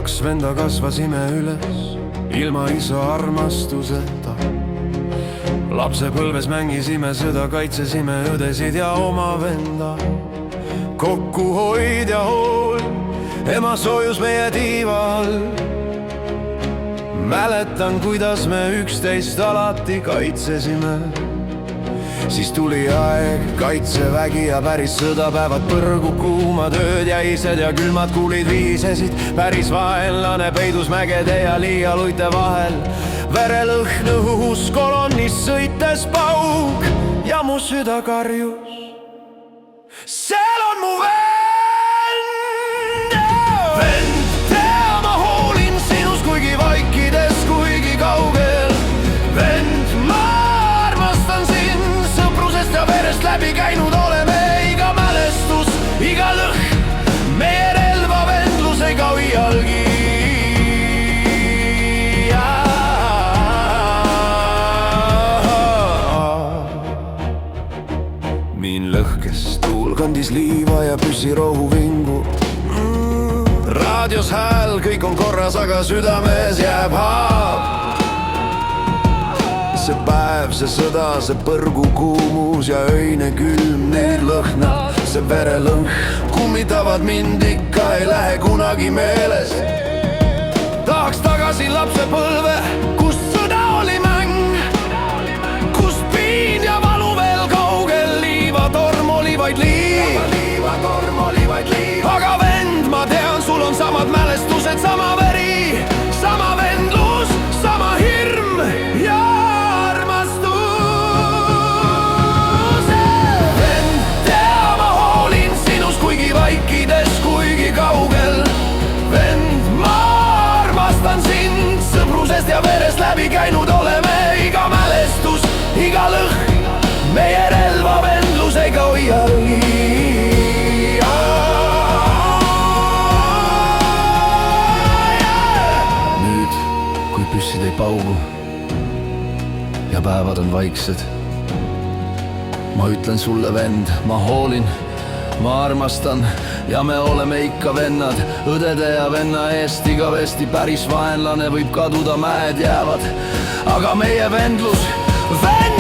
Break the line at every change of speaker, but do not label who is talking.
kaks venda kasvasime üles ilma isa armastuseta. Lapsepõlves mängisime sõda, kaitsesime õdesid ja oma venda. Kokkuhoid ja hool, ema soojus meie tiiva all. Mäletan, kuidas me üksteist alati kaitsesime. Siis tuli aeg, kaitsevägi ja päris sõdapäevad, põrgu kuumad ööd ja ised ja külmad kuulid viisesid. Päris vaenlane peidus mägede ja liialuite vahel. Verelõhn õhus kolonnis sõites paug ja mu süda karjus. Seal on mu vend! Vend, tea ma hoolin sinus, kuigi vaikides, kuigi kaugel. Vend, ma armastan sind, sõprusest ja verest läbi käinud oleme. Iga mälestus, iga lõhn, meie relva vendlus ei kao iialgi. Min lõhkes tuul kandis liiva ja püssirohu vingu. Raadios hääl, kõik on korras, aga südames jääb haav. See päev, see sõda, see põrgu kuumus ja öine külm, need lõhnad, see verelõhn kummitavad mind, ikka ei lähe kunagi meeles. Tahaks tagasi lapsepõlve, kus sõda oli mäng, kus piin ja valu veel kaugel, liivatorm oli vaid liiv. Aga vend, ma tean, sul on samad mälestused, sama veri, sama vendlus, sama hirm ja armastus. Vend, tea ma hoolin sinus, kuigi vaikides, kuigi kaugel. Vend, ma armastan sind, sõprusest ja verest läbi käinud oleme. Iga mälestus, iga lõhn, meie relva vendlus ei kao iialgi. Püssid ei paugu ja päevad on vaiksed. Ma ütlen sulle, vend, ma hoolin, ma armastan ja me oleme ikka vennad. Õdede ja venna eest igavesti, päris vaenlane võib kaduda, mäed jäävad, aga meie vendlus, vend!